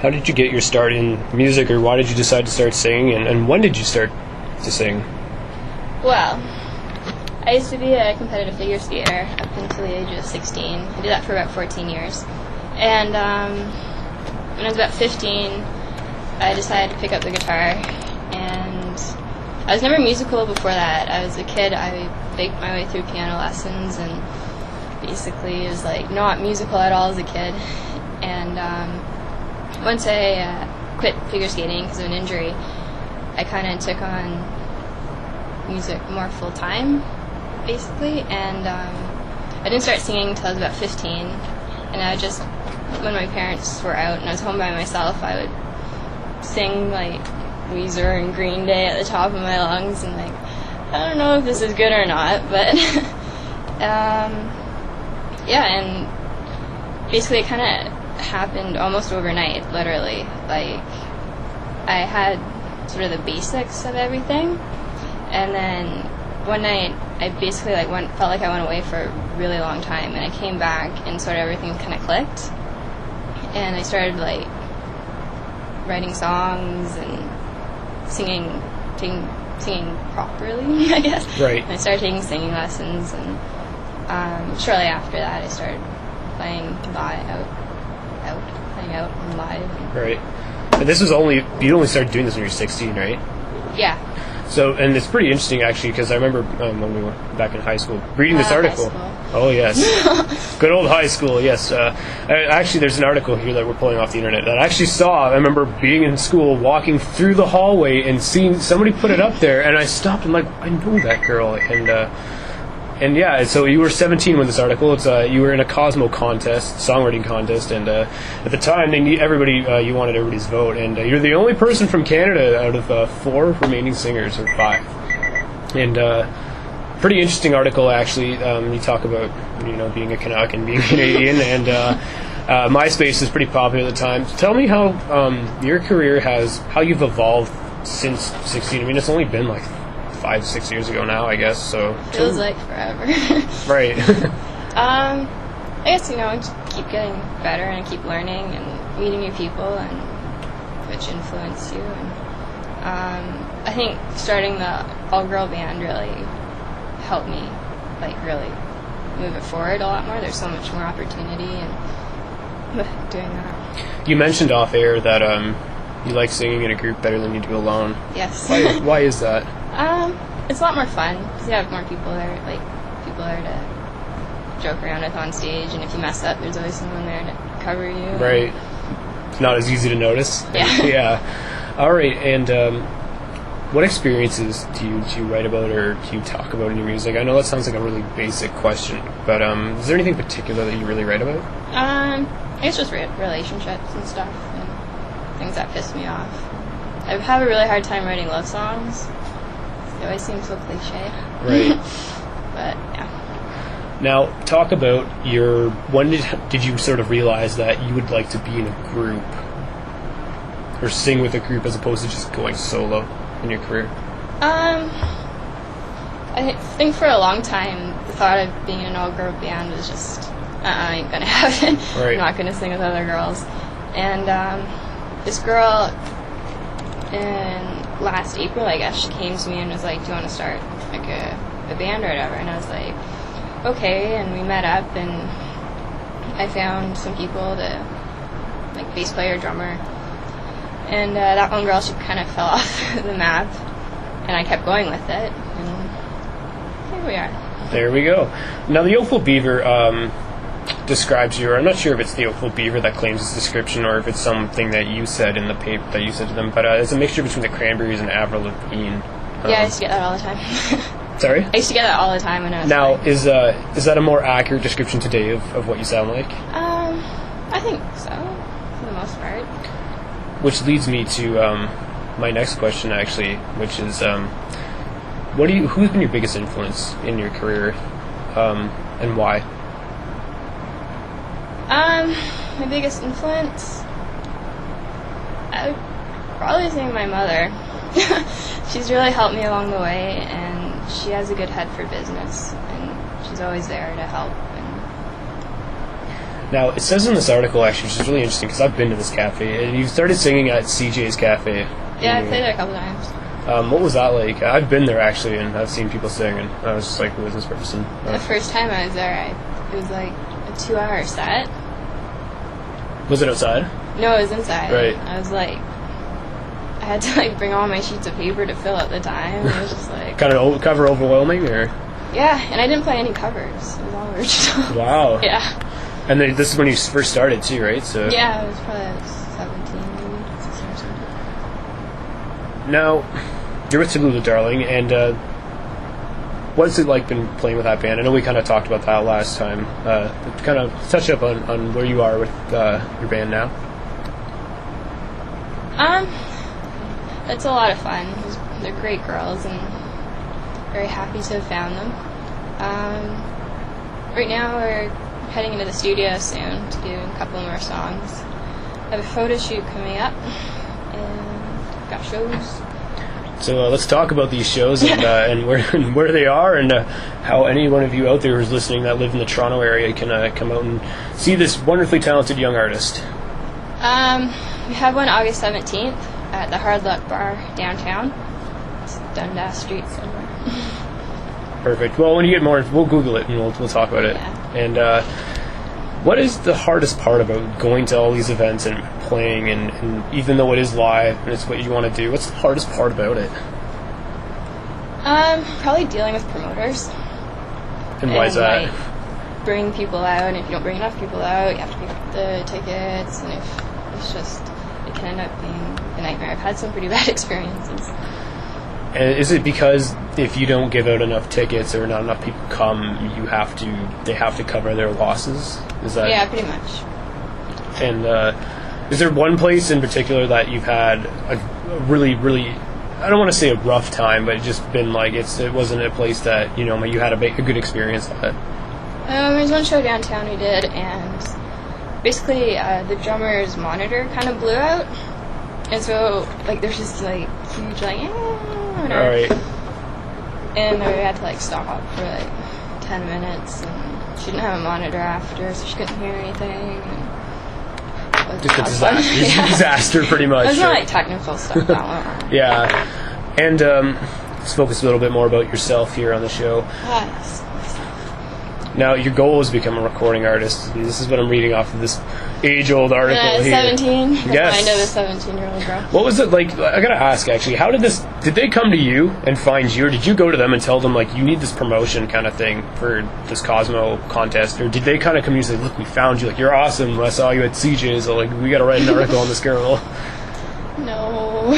How did you get your start in music, or why did you decide to start singing, and when did you start to sing? Well, I used to be a competitive figure skater up until the age of 16. I did that for about 14 years. And when I was about 15, I decided to pick up the guitar. And I was never musical before that. I was a kid. I baked my way through piano lessons, and basically it was like not musical at all as a kid. And once I quit figure skating because of an injury, I kind of took on music more full time, basically. And I didn't start singing until I was about 15. And I just, when my parents were out and I was home by myself, I would sing like Weezer and Green Day at the top of my lungs, and like, I don't know if this is good or not, but yeah, and basically it kind of happened almost overnight, literally. Like, I had sort of the basics of everything, and then one night I basically felt like I went away for a really long time, and I came back and sort of everything kind of clicked, and I started like writing songs and singing properly, I guess. Right. And I started taking singing lessons, and shortly after that I started playing out and live. Right. And this was you only started doing this when you were 16, right? Yeah. So, and it's pretty interesting actually, because I remember when we were back in high school reading this article. Oh yes, good old high school. Yes. Actually, there's an article here that we're pulling off the internet that I actually saw. I remember being in school, walking through the hallway, and seeing somebody put it up there, and I stopped and like, I know that girl, and yeah. So you were 17 when this article. It's you were in a Cosmo contest, songwriting contest, and at the time they need everybody. You wanted everybody's vote, and you're the only person from Canada out of 4 remaining singers, or 5. And pretty interesting article actually. You talk about being a Canuck and being Canadian, and MySpace is pretty popular at the time. Tell me how your career how you've evolved since 16. I mean, it's only been like 5-6 years ago now, I guess. So feels like forever. Right. I guess just keep getting better and keep learning and meeting new people, and which influence you. And I think starting the all-girl band really helped me, like, really move it forward a lot more. There's so much more opportunity in doing that. You mentioned off air that you like singing in a group better than you do alone. Yes. Why is that? It's a lot more fun because you have more people there, people there to joke around with on stage, and if you mess up, there's always someone there to cover you. Right. It's not as easy to notice. Yeah. Yeah. All right. And what experiences do you write about or do you talk about in your music? I know that sounds like a really basic question, but is there anything particular that you really write about? I guess just relationships and stuff, and things that piss me off. I have a really hard time writing love songs. It always seems so cliche. Right. But yeah. Now, talk about when did you sort of realize that you would like to be in a group or sing with a group as opposed to just going solo in your career? I think for a long time the thought of being in an all-girl band was just ain't gonna happen. Right. I'm not gonna sing with other girls. And this girl in last April, I guess, she came to me and was like, do you want to start like a band or whatever? And I was like, okay. And we met up, and I found some people like bass player, drummer, and that one girl, she kind of fell off the map, and I kept going with it, and here we are. There we go. Now, the Oakville Beaver describes you, or I'm not sure if it's the Oakville Beaver that claims this description or if it's something that you said in the paper that you said to them, but it's a mixture between the Cranberries and Avril Lavigne. Yeah, I used to get that all the time. Sorry? I used to get that all the time when I was Now, is that a more accurate description today of what you sound like? I think so, for the most part. Which leads me to my next question, actually, which is, who's been your biggest influence in your career, and why? My biggest influence, I would probably say my mother. She's really helped me along the way, and she has a good head for business, and she's always there to help. Now, it says in this article, actually, which is really interesting, because I've been to this cafe, and you started singing at CJ's Cafe. Yeah, I played there a couple times. What was that like? I've been there, actually, and I've seen people sing, and I was just like, who is this person? The first time I was there, it was like a 2-hour set. Was it outside? No, it was inside. Right. I was like, I had to like bring all my sheets of paper to fill at the time. It was just like... Kind of cover overwhelming, or? Yeah, and I didn't play any covers. It was all original. Wow. Yeah. And then this is when you first started, too, right? So. Yeah, I was probably like 17, maybe 16 or something. Now, you're with Tallulah Darling, and what's it like been playing with that band? I know we kind of talked about that last time. Kind of touch up on where you are with your band now. It's a lot of fun. They're great girls, and very happy to have found them. Right now we're heading into the studio soon to do a couple more songs. I have a photo shoot coming up, and got shows. So let's talk about these shows and where they are, and how any one of you out there who's listening that live in the Toronto area can come out and see this wonderfully talented young artist. We have one August 17th at the Hard Luck Bar downtown. It's Dundas Street somewhere. Perfect. Well, when you get more, we'll Google it and we'll talk about it. Yeah. And what is the hardest part about going to all these events and playing, and even though it is live and it's what you want to do, what's the hardest part about it? Probably dealing with promoters. And why is that? Like, bring people out, and if you don't bring enough people out, you have to pay for the tickets, and if it's just, it can end up being a nightmare. I've had some pretty bad experiences. And is it because if you don't give out enough tickets or not enough people come, they have to cover their losses? Is that? Yeah, pretty much. And is there one place in particular that you've had a really, really, I don't want to say a rough time, but just been like it wasn't a place that you had a good experience at? There's one show downtown we did, and basically the drummer's monitor kind of blew out, and so like there's just like huge like whatever. All right. And we had to like stop for like 10 minutes, and she didn't have a monitor after, so she couldn't hear anything. Just a disaster, disaster pretty much. There's not like technical stuff that one. Yeah. And let's focus a little bit more about yourself here on the show. Yes. Now, your goal is to become a recording artist, and this is what I'm reading off of this age-old article here. 17. The Yes. mind of a 17-year-old girl. What was it like? I gotta ask, actually, did they come to you and find you, or did you go to them and tell them, like, you need this promotion kind of thing for this Cosmo contest, or did they kind of come to you and say, look, we found you, like, you're awesome, I saw you at CJ's, so, like, we gotta write an article on this girl? No.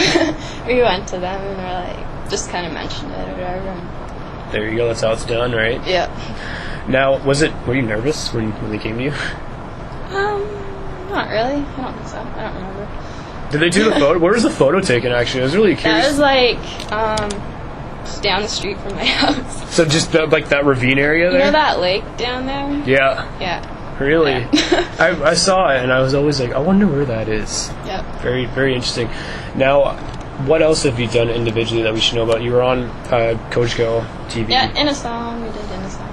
We went to them and we're like, just kind of mentioned it or whatever. There you go, that's how it's done, right? Yeah. Now, were you nervous when they came to you? Not really. I don't think so. I don't remember. Did they do the photo? Where was the photo taken, actually? I was really curious. That was like, just down the street from my house. So just like that ravine area there? You know that lake down there? Yeah. Yeah. Really? Yeah. I saw it, and I was always like, I wonder where that is. Yep. Very, very interesting. Now, what else have you done individually that we should know about? You were on Coach Go TV. Yeah, in a song. We did in a song.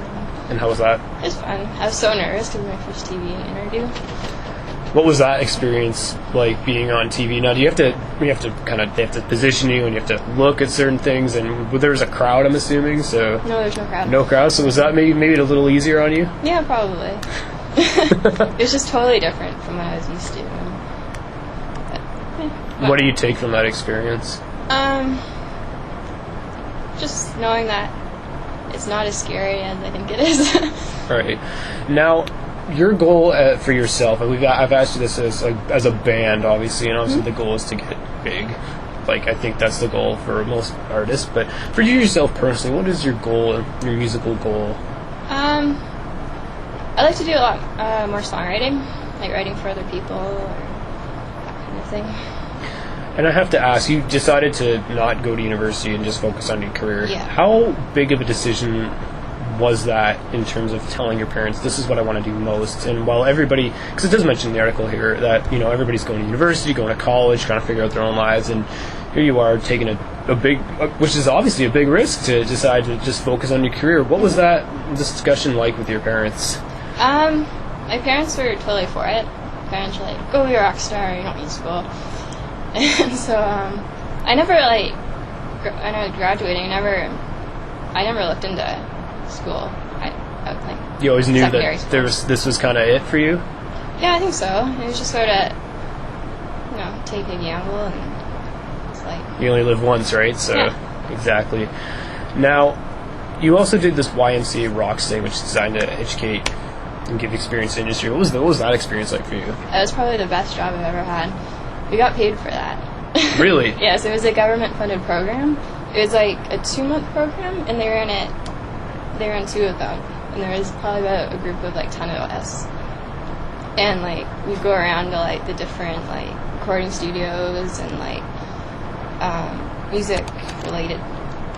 And how was that? It was fun. I was so nervous because it was my first TV interview. What was that experience like, being on TV? Now, they have to position you, and you have to look at certain things, and there was a crowd, I'm assuming, so... No, there's no crowd. No crowd, so was that maybe it a little easier on you? Yeah, probably. It was just totally different from what I was used to. What do you take from that experience? Just knowing that it's not as scary as I think it is. All right. Now, your goal for yourself, and I've asked you this as a band, obviously, and obviously the goal is to get big. Like, I think that's the goal for most artists. But for you yourself personally, what is your goal, your musical goal? I like to do a lot more songwriting, like writing for other people or that kind of thing. And I have to ask, you decided to not go to university and just focus on your career. Yeah. How big of a decision was that in terms of telling your parents, this is what I want to do most? And while everybody, because it does mention in the article here that, everybody's going to university, going to college, trying to figure out their own lives, and here you are taking a big, which is obviously a big risk, to decide to just focus on your career. What was that discussion like with your parents? I My parents were totally for it. Parents were like, go be a rock star, you don't need school. And so, I never, like, when I was graduating, I never looked into school. Like, you always knew that school. this was kind of it for you? Yeah, I think so. It was just sort of, you know, take a gamble, and it's like... You only live once, right? So, yeah. Exactly. Now, you also did this YMCA Rocks thing, which is designed to educate and give experience to industry. What was that experience like for you? That was probably the best job I've ever had. We got paid for that. Really? Yes, it was a government-funded program. It was like a 2-month program, and they ran 2 of them. And there was probably about a group of like 10 of us. And like we'd go around to like the different like recording studios and like music-related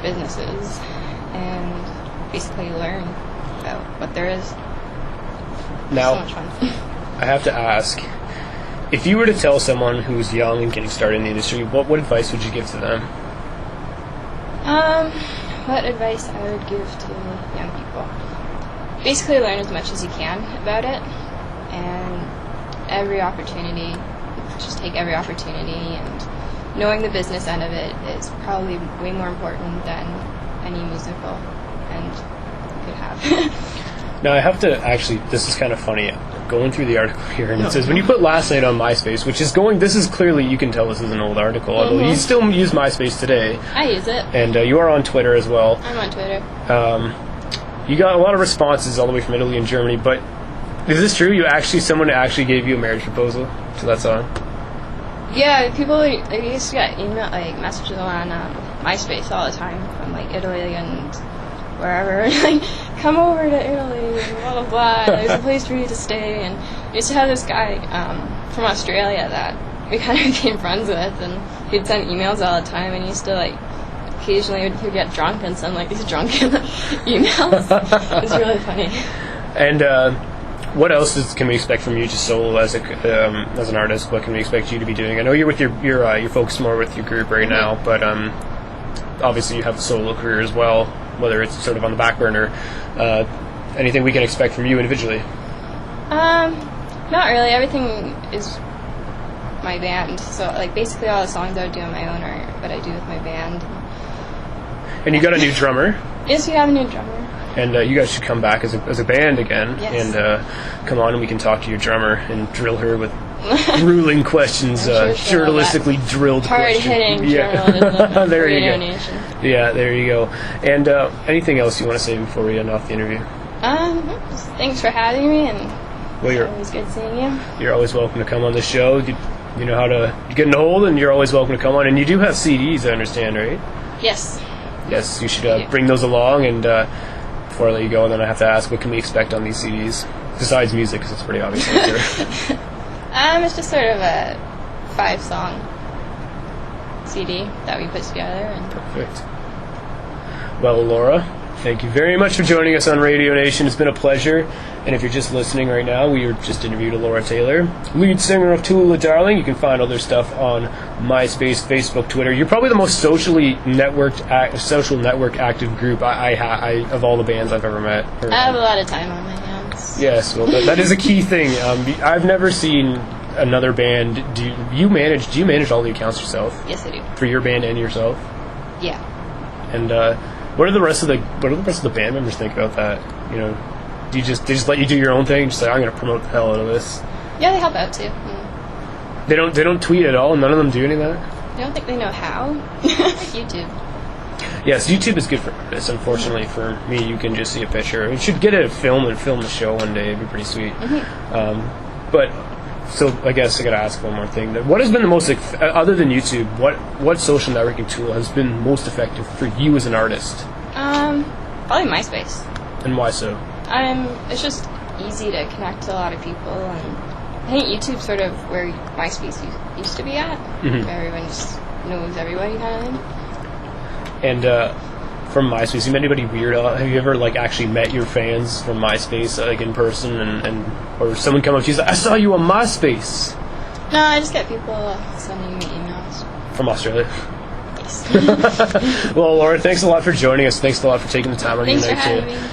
businesses, and basically learn about what there is. Now, so much fun. I have to ask, if you were to tell someone who's young and getting started in the industry, what advice would you give to them? What advice I would give to young people? Basically learn as much as you can about it, and every opportunity, just take every opportunity, and knowing the business end of it is probably way more important than any musical end you could have. Now, I have to actually, this is kind of funny, going through the article here, and it says, when you put Last Night on MySpace, which is this is clearly, you can tell this is an old article, although you still use MySpace today. I use it. And you are on Twitter as well. I'm on Twitter. You got a lot of responses all the way from Italy and Germany, but is this true? Someone actually gave you a marriage proposal to that song? Yeah, people used to get email, like messages on MySpace all the time from like Italy and wherever, like, come over to Italy, and blah blah blah. There's a place for you to stay. And we used to have this guy from Australia that we kind of became friends with, and he'd send emails all the time, and he used to like occasionally he'd get drunk and send like these drunken emails. It was really funny. And what else can we expect from you, just solo as an artist? What can we expect you to be doing? I know you're with you're focused more with your group right now, but obviously you have a solo career as well, whether it's sort of on the back burner. Anything we can expect from you individually? Not really. Everything is my band. So like basically all the songs I would do on my own are what I do with my band. And you got a new drummer. Yes, we have a new drummer. And you guys should come back as a band again. Yes. And come on and we can talk to your drummer and drill her with grueling questions, journalistically drilled questions. Hard-hitting journalism. There you go. Nation. Yeah, there you go. And anything else you want to say before we end off the interview? Just thanks for having me, and well, always good seeing you. You're always welcome to come on the show. You know how to get in a hold, and you're always welcome to come on. And you do have CDs, I understand, right? Yes. Yes, you should bring those along. And before I let you go, then I have to ask, what can we expect on these CDs? Besides music, because it's pretty obvious. It's just sort of a 5-song CD that we put together. And perfect. Well, Elora, thank you very much for joining us on Radio Nation. It's been a pleasure. And if you're just listening right now, we just interviewed Elora Taylor, lead singer of Tallulah Darling. You can find all their stuff on MySpace, Facebook, Twitter. You're probably the most social network active group I of all the bands I've ever met. I have a lot of time on my hands. Yes, well, that is a key thing. I've never seen another band. Do you manage all the accounts yourself? Yes, I do. For your band and yourself? Yeah. And what do the rest of the band members think about that? You know, they just let you do your own thing? Just like, I'm going to promote the hell out of this. Yeah, they help out too. They don't tweet at all. None of them do any of that. I don't think they know how. YouTube. Yes, YouTube is good for artists. Unfortunately for me, you can just see a picture. You should get a film and film the show one day. It'd be pretty sweet. Mm-hmm. But so I guess I got to ask one more thing. What has been the most, other than YouTube, what social networking tool has been most effective for you as an artist? Probably MySpace. And why so? It's just easy to connect to a lot of people, and I think YouTube's sort of where MySpace used to be at, where everyone just knows everybody kind of thing. And from MySpace, have you met anybody weird? Have you ever actually met your fans from MySpace in person, and or someone come up to you and say, I saw you on MySpace? No, I just get people sending me emails. From Australia? Yes. Well, Elora, thanks a lot for joining us. Thanks a lot for taking the time on your night Thanks for having me.